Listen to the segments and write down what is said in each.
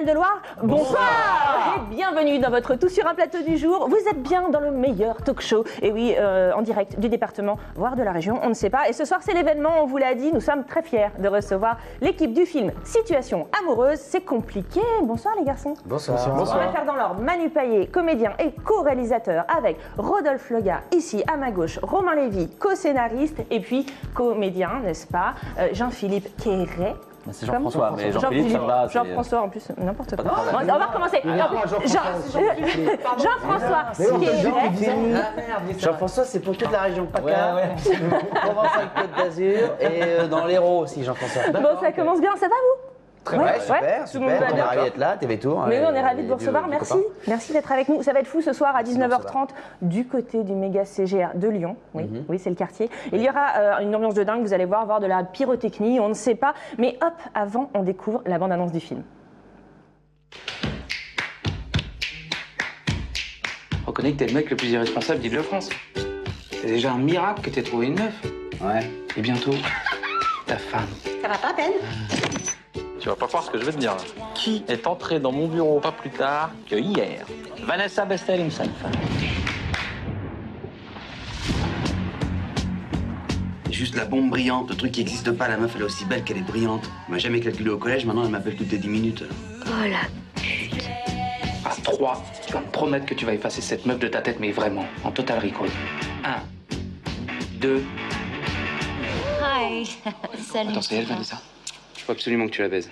de Loire, bonsoir et bienvenue dans votre Tout sur un plateau du jour. Vous êtes bien dans le meilleur talk show, et oui, en direct du département, voire de la région, on ne sait pas. Et ce soir, c'est l'événement, on vous l'a dit, nous sommes très fiers de recevoir l'équipe du film Situation amoureuse, c'est compliqué. Bonsoir les garçons. Bonsoir. On va faire dans l'ordre Manu Payet, comédien et co-réalisateur, avec Rodolphe Loga, ici à ma gauche, Romain Lévy, co-scénariste, et puis comédien, n'est-ce pas, Jean-Philippe Quéret. C'est Jean-François, mais Jean-Philippe, ça va. Jean-François, en plus, n'importe quoi. On va recommencer. Jean-François Quéret. Jean-François, c'est pour toute la région PACA. Provence avec Côte d'Azur et dans l'Hérault aussi, Jean-François. Bon, ça commence bien, ça va vous? Ouais, super. Tout le monde va On est bien. ravis d'être là, TV Tour. Mais oui, on est ravis de vous recevoir, merci. Merci d'être avec nous. Ça va être fou ce soir à 19h30 du côté du méga CGR de Lyon. Oui, oui, c'est le quartier. Il y aura une ambiance de dingue, vous allez voir de la pyrotechnie, on ne sait pas. Mais hop, avant, on découvre la bande-annonce du film. Reconnais que t'es le mec le plus irresponsable d'Île-de-France. C'est déjà un miracle que t'aies trouvé une meuf. Ouais. Et bientôt, ta femme. Ça va pas, Ben? Tu vas pas croire ce que je vais te dire. Qui est entré dans mon bureau pas plus tard que hier? Vanessa Bestel himself. Juste la bombe brillante, le truc qui n'existe pas. La meuf, elle est aussi belle qu'elle est brillante. On m'a jamais calculé au collège, maintenant elle m'appelle toutes les 10 minutes. Oh la pute. À 3, tu vas me promettre que tu vas effacer cette meuf de ta tête, mais vraiment, en total recall. 1, 2. Hi. Salut. Attends, c'est elle, Vanessa? Il faut absolument que tu la baises.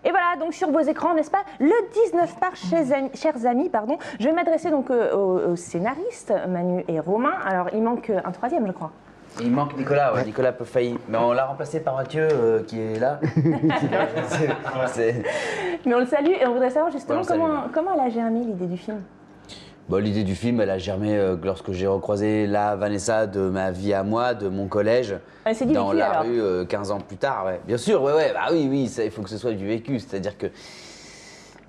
Et voilà, donc sur vos écrans, n'est-ce pas, le 19 mars, chers amis, pardon, je vais m'adresser donc aux scénaristes, Manu et Romain. Alors, il manque un troisième, je crois. Il manque Nicolas, ouais. Nicolas peut faillir. Mais on l'a remplacé par Mathieu qui est là. Mais on le salue et on voudrait savoir justement Ouais, comment elle a germé l'idée du film. Bon, l'idée du film, elle a germé lorsque j'ai recroisé la Vanessa de ma vie à moi, de mon collège, Elle s'est dit dans vécu, la alors. rue 15 ans plus tard. Ouais. Bien sûr, ouais, bah oui, ça, il faut que ce soit du vécu. C'est-à-dire que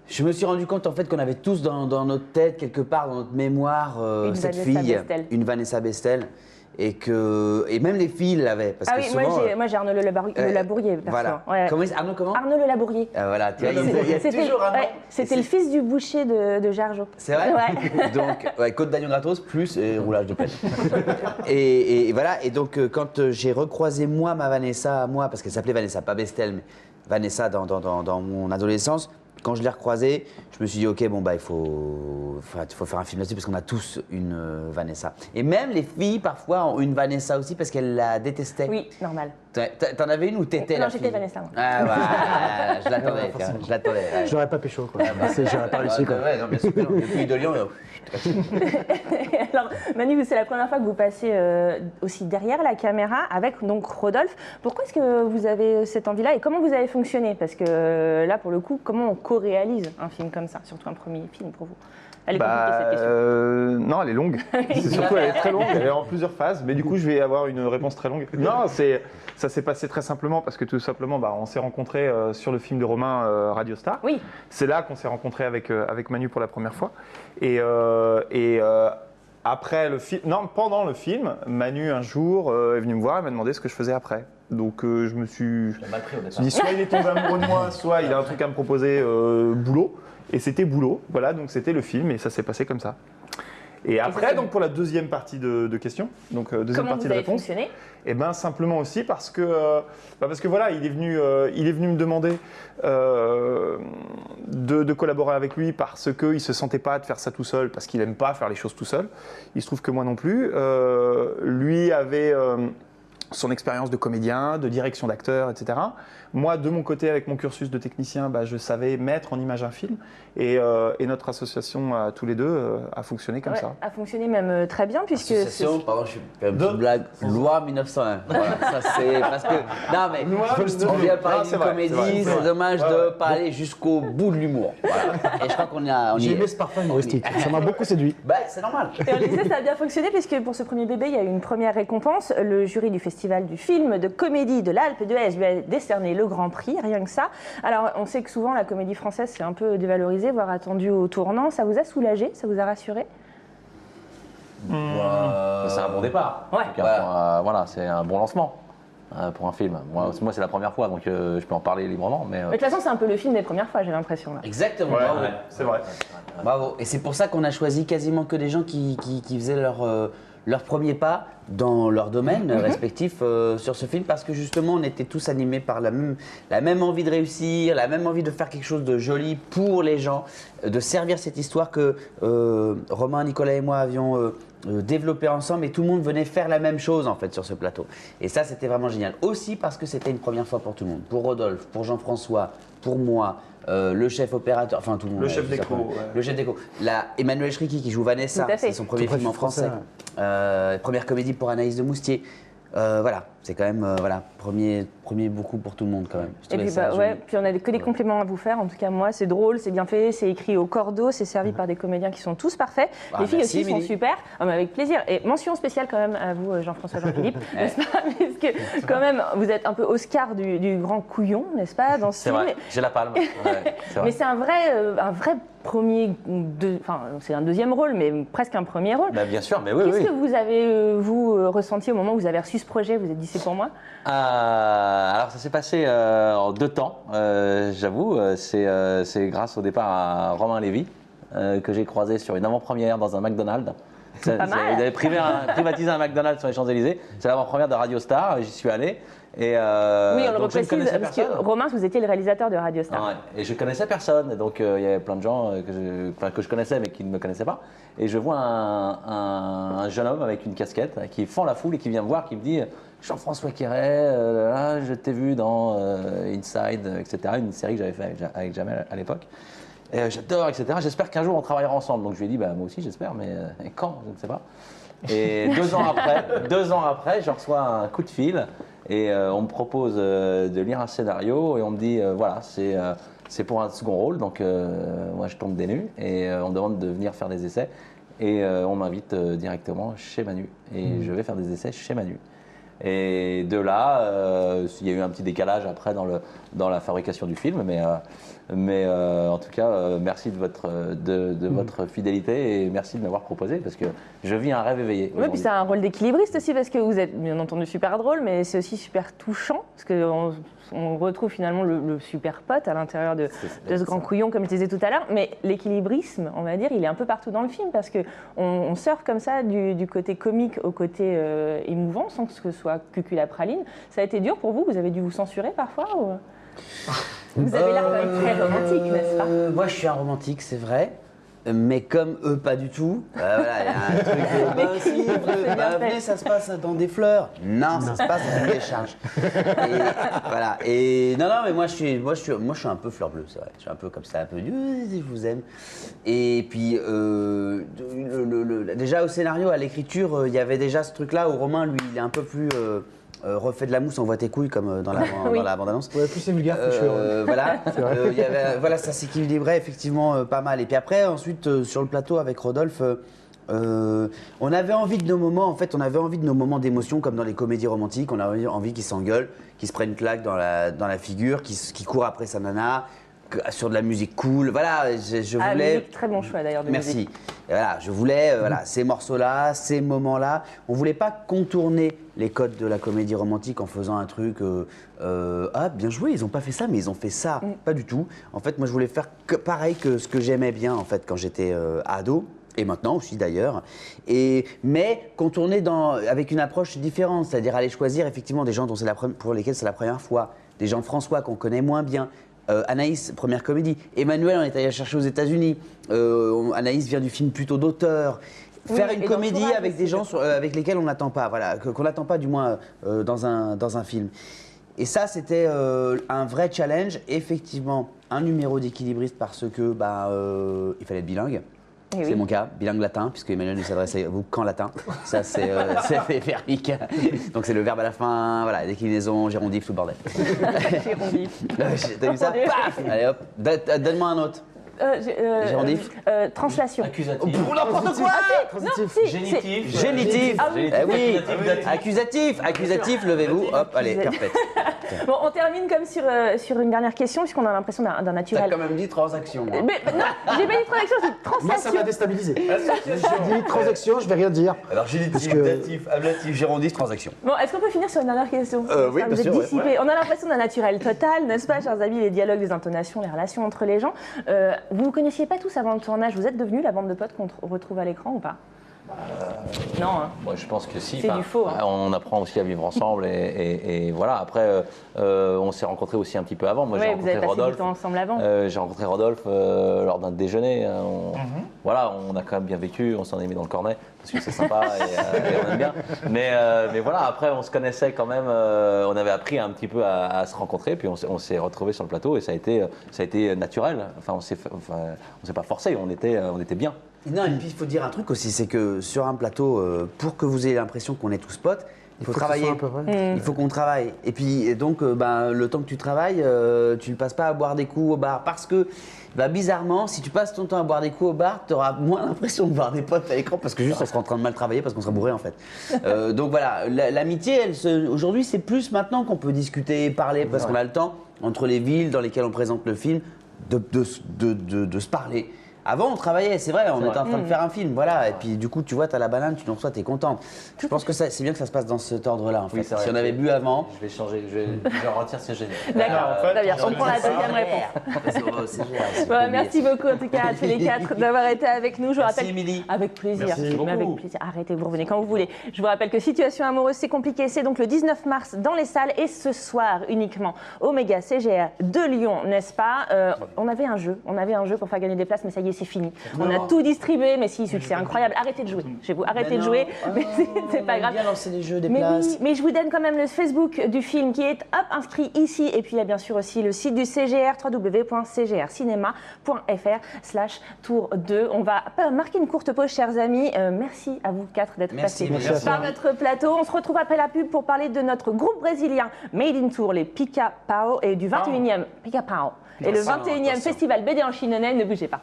je me suis rendu compte en fait qu'on avait tous dans notre tête, quelque part dans notre mémoire, cette Vanessa fille, Bestel. une Vanessa Bestel. Et même les filles l'avaient. Parce Ah que oui, souvent, moi j'ai Arnaud Le Labourier, perso. voilà. Ouais. Arnaud comment Arnaud Le Labourier. Ah, voilà, tu vois, il y a toujours un nom. C'était le fils du boucher de Jargeau. C'est vrai. Ouais. Donc, ouais, côte d'agneau gratos plus roulage de pelle. et voilà, et donc quand j'ai recroisé moi, ma Vanessa, parce qu'elle s'appelait Vanessa, pas Bestel, mais Vanessa dans mon adolescence, quand je l'ai recroisée, je me suis dit, ok, bon, bah, il faut faire un film là-dessus parce qu'on a tous une Vanessa. Et même les filles, parfois, ont une Vanessa aussi parce qu'elles la détestaient. Oui, normal. T'en avais une ou t'étais la Non, fille? j'étais Vanessa, moi. Ah, voilà, je l'attendais, je l'attendais. Ouais. J'aurais pas pécho, quoi. J'aurais pas réussi, quoi. Ouais, non, bien sûr que non. Les filles de Lyon, Alors, Manu, c'est la première fois que vous passez aussi derrière la caméra avec donc Rodolphe. Pourquoi est-ce que vous avez cette envie-là et comment vous avez fonctionné? Parce que là, pour le coup, comment on co-réalise un film comme ça, surtout un premier film pour vous? Elle est compliquée cette question. Non, elle est longue. C'est surtout, elle est très longue. Elle est en plusieurs phases. Mais du coup, je vais avoir une réponse très longue. Non, ça s'est passé très simplement parce que tout simplement, on s'est rencontrés sur le film de Romain, Radio Star. Oui. C'est là qu'on s'est rencontrés avec Manu pour la première fois. Et après le film, non, pendant le film, Manu un jour est venu me voir et m'a demandé ce que je faisais après. Donc je me suis dit soit il est tombé amoureux de moi, soit il a un truc à me proposer boulot. Et c'était boulot, voilà, donc c'était le film et ça s'est passé comme ça. Et après, donc pour la deuxième partie de questions, donc deuxième partie de réponse. Comment vous avez fonctionné? Eh ben simplement aussi parce que voilà, il est venu me demander de collaborer avec lui parce qu'il se sentait pas de faire ça tout seul, parce qu'il aime pas faire les choses tout seul. Il se trouve que moi non plus. Lui avait son expérience de comédien, de direction d'acteur, etc. Moi, de mon côté, avec mon cursus de technicien, je savais mettre en image un film. Et notre association, à tous les deux, a fonctionné comme ça. A fonctionné même très bien, puisque... Association, pardon, je fais une petite blague. Loi 1901. Voilà, ça c'est parce que... Non, mais on vient parler d'une comédie, c'est dommage de pas aller jusqu'au bout de l'humour. Voilà. Et je crois qu'on y a... J'ai aimé ce parfum humoristique, ça m'a beaucoup séduit. C'est normal. Et on le disait, ça a bien fonctionné, puisque pour ce premier bébé, il y a eu une première récompense. Le jury du Festival du film de comédie de l'Alpe d'Huez lui a décerné le Grand Prix, rien que ça. Alors, on sait que souvent, la comédie française, c'est un peu dévalorisé, voire attendu au tournant. Ça vous a soulagé? Ça vous a rassuré? C'est un bon départ. Ouais. En tout cas, voilà, c'est un bon lancement. pour un film. Moi c'est la première fois, donc je peux en parler librement. Mais Mais de toute façon, c'est un peu le film des premières fois, j'ai l'impression. Là. Exactement. Ouais, Bravo. c'est vrai. Bravo. Et c'est pour ça qu'on a choisi quasiment que des gens qui faisaient leur premier pas dans leur domaine respectif sur ce film, parce que justement on était tous animés par la même envie de réussir, la même envie de faire quelque chose de joli pour les gens, de servir cette histoire que Romain, Nicolas et moi avions développé ensemble, et tout le monde venait faire la même chose en fait sur ce plateau. Et ça c'était vraiment génial. Aussi parce que c'était une première fois pour tout le monde, pour Rodolphe, pour Jean-François, pour moi. Le chef opérateur, enfin tout le monde. Le chef d'écho. Ouais. Le chef d'écho. Emmanuel Schriki qui joue Vanessa, Tout à fait. c'est son premier film en français. Première comédie pour Anaïs de Moustier. Voilà, c'est quand même premier beaucoup pour tout le monde quand même. Je Et puis, trouvais ça joli. puis on a que des compliments à vous faire. En tout cas, moi, c'est drôle, c'est bien fait, c'est écrit au cordeau, c'est servi par des comédiens qui sont tous parfaits. Ah, Les filles merci, aussi sont Émilie. super. Ah, mais avec plaisir. Et mention spéciale quand même à vous, Jean-François Jean-Philippe, n'est-ce pas? Parce que quand même, vous êtes un peu Oscar du grand couillon, n'est-ce pas, dans ce c'est film. vrai, j'ai la palme. Ouais, c'est vrai. Mais c'est un vrai premier, enfin c'est un deuxième rôle, mais presque un premier rôle. Bah, bien sûr, mais oui, Qu'est-ce oui. que vous avez ressenti au moment où vous avez reçu ce projet? Vous êtes dit c'est pour moi? Alors ça s'est passé en 2 temps, j'avoue. C'est grâce au départ à Romain Lévy que j'ai croisé sur une avant-première dans un McDonald's. Pas mal. Il avait privatisé un McDonald's sur les Champs-Élysées. C'est l'avant-première de Radio Star, j'y suis allé. Et, Oui, on le donc je ne reprécise, connaissais parce que personne. Romain, vous étiez le réalisateur de Radio Star. Ouais, et je connaissais personne, et donc il y avait plein de gens que je connaissais mais qui ne me connaissaient pas. Et je vois un jeune homme avec une casquette qui fend la foule et qui vient me voir, qui me dit Jean-François Quéret, je t'ai vu dans Inside, etc., une série que j'avais fait avec Jamel à l'époque. Et j'adore, etc. J'espère qu'un jour on travaillera ensemble. Donc je lui ai dit, moi aussi j'espère, mais et quand? Je ne sais pas. Et 2 ans après, je reçois un coup de fil et on me propose de lire un scénario et on me dit, voilà, c'est pour un second rôle. Donc moi je tombe des nues et on me demande de venir faire des essais. Et on m'invite directement chez Manu. Et je vais faire des essais chez Manu. Et de là, il y a eu un petit décalage après dans la fabrication du film, mais en tout cas, merci de votre fidélité et merci de m'avoir proposé parce que je vis un rêve éveillé. Oui, puis c'est un rôle d'équilibriste aussi parce que vous êtes bien entendu super drôle, mais c'est aussi super touchant parce qu'on retrouve finalement le super pote à l'intérieur de ce grand couillon, comme je disais tout à l'heure. Mais l'équilibrisme, on va dire, il est un peu partout dans le film parce qu'on surfe comme ça du côté comique au côté émouvant sans que ce soit cuculapraline. Ça a été dur pour vous? Vous avez dû vous censurer parfois ou... Vous avez l'air quand même très romantique, n'est-ce pas? Moi, je suis un romantique, c'est vrai. Mais comme eux, pas du tout. Voilà, il y a un truc. Si, venez, ça se passe dans des fleurs. Non, ça se passe dans une décharge. Et voilà. Et non, mais moi, je suis un peu fleur bleue, c'est vrai. Je suis un peu comme ça, un peu. Je vous aime. Et puis, déjà au scénario, à l'écriture, il y avait déjà ce truc-là où Romain, lui, il est un peu plus. Refait de la mousse, on voit tes couilles comme dans la bande-annonce. Ouais, plus c'est vulgaire, plus sûr. Voilà, voilà, ça s'équilibrait effectivement pas mal. Et puis après, ensuite, sur le plateau avec Rodolphe, on avait envie de nos moments, en fait, on avait envie de nos moments d'émotion, comme dans les comédies romantiques. On avait envie qu'ils s'engueulent, qu'ils se prennent une claque dans la figure, qu'ils courent après sa nana, sur de la musique cool. Voilà, je voulais. Musique, très bon choix d'ailleurs de Merci. musique. Et voilà, je voulais ces morceaux-là, ces moments-là. On voulait pas contourner les codes de la comédie romantique en faisant un truc. Ah, bien joué, ils ont pas fait ça, mais ils ont fait ça. Pas du tout. En fait, moi, je voulais faire pareil que ce que j'aimais bien en fait quand j'étais ado. Et maintenant aussi d'ailleurs, mais contourner avec une approche différente, c'est-à-dire aller choisir effectivement des gens pour lesquels c'est la première fois, des Jean-François qu'on connaît moins bien. Anaïs, première comédie. Emmanuel, on est allé chercher aux États-Unis. Anaïs vient du film plutôt d'auteur. Faire une comédie avec des gens avec lesquels on n'attend pas, voilà, qu'on n'attend pas du moins dans un film. Et ça, c'était un vrai challenge. Effectivement, un numéro d'équilibriste parce que il fallait être bilingue. C'est mon cas, bilingue latin, puisque Emmanuel ne s'adresse à vous qu'en latin. Ça, c'est verbique. Donc, c'est le verbe à la fin, voilà, déclinaison, gérondif, tout le bordel. Gérondif. T'as vu ça? Paf! Allez hop, donne-moi un autre. Gérondif. Translation. Accusatif. N'importe quoi! Génitif. Génitif. Ah oui. Eh oui. Accusatif, levez-vous. Hop, allez, parfait. Bon, on termine comme sur une dernière question, puisqu'on a l'impression d'un T'as naturel. quand même dit transaction. hein. Mais non, j'ai pas dit transaction, c'est Moi, ça transaction. m'a déstabilisé. J'ai dit transaction, je vais rien dire. Alors génitif, Parce que- datif, ablatif, gérondiste, transaction. Bon, est-ce qu'on peut finir sur une dernière question Oui, Ça, bien vous êtes sûr, ouais. dissipés. On a l'impression d'un naturel total, n'est-ce pas, chers amis, les dialogues, les intonations, les relations entre les gens. Vous ne vous connaissiez pas tous avant le tournage, vous êtes devenus la bande de potes qu'on retrouve à l'écran ou pas Non, hein. Moi, je pense que si. C'est du faux, hein. On apprend aussi à vivre ensemble et voilà. Après, on s'est rencontrés aussi un petit peu avant. Moi, j'ai Ouais, vous avez rencontré passé du Rodolphe. temps ensemble avant. J'ai rencontré Rodolphe lors d'un déjeuner. Voilà, on a quand même bien vécu. On s'en est mis dans le cornet parce que c'est sympa et on aime bien. Mais voilà, après, on se connaissait quand même. On avait appris un petit peu à se rencontrer. Puis on s'est retrouvés sur le plateau et ça a été naturel. Enfin, on s'est pas forcé. On était bien. Non, et puis il faut dire un truc aussi, c'est que sur un plateau, pour que vous ayez l'impression qu'on est tous potes, il faut que ce travailler. soit un peu vrai. Il faut qu'on travaille. Et puis et donc, le temps que tu travailles, tu ne passes pas à boire des coups au bar. Parce que, bizarrement, si tu passes ton temps à boire des coups au bar, tu auras moins l'impression de voir des potes à l'écran parce que juste on sera en train de mal travailler parce qu'on sera bourré en fait. Donc voilà, l'amitié, aujourd'hui, c'est plus maintenant qu'on peut discuter, parler parce qu'on a le temps entre les villes dans lesquelles on présente le film de se parler. Avant, on travaillait, c'est vrai, on était en train de faire un film, voilà. Et puis, du coup, tu vois, t'as la banane, tu l'en reçois, t'es contente. Je pense que c'est bien que ça se passe dans cet ordre-là, en fait. c'est vrai. Si on avait bu avant. Je vais changer. Je vais retirer ce que j'ai dit. D'accord, en fait, très bien. On j'en prend la ai dit ça. deuxième réponse. C'est génial, c'est Voilà, pas merci oublié. beaucoup en tout cas à tous les quatre d'avoir été avec nous. Je vous Merci, rappelle, Émilie. avec plaisir, Merci mais beaucoup. avec plaisir. Arrêtez, vous revenez quand vous voulez. Je vous rappelle que Situation amoureuse, c'est compliqué. C'est donc le 19 mars dans les salles et ce soir uniquement au Méga CGR de Lyon, n'est-ce pas On avait un jeu pour faire gagner des places, mais ça y est, c'est fini. On a tout distribué, mais si, succès incroyable. Arrêtez de jouer. Chez vous, arrêtez de jouer, mais c'est pas grave. Bien lancer les jeux, des Mais places. oui, mais je vous donne quand même le Facebook du film qui est inscrit ici. Et puis il y a bien sûr aussi le site du CGR, www.cgrcinéma.fr/tour 2. On va marquer une courte pause, chers amis. Merci à vous quatre d'être Merci, passés merci. par notre plateau. On se retrouve après la pub pour parler de notre groupe brésilien Made in Tour, les Pica Pau, et du 21e Pica Pau. Et le 21e Festival BD en Chinonais. Ne bougez pas.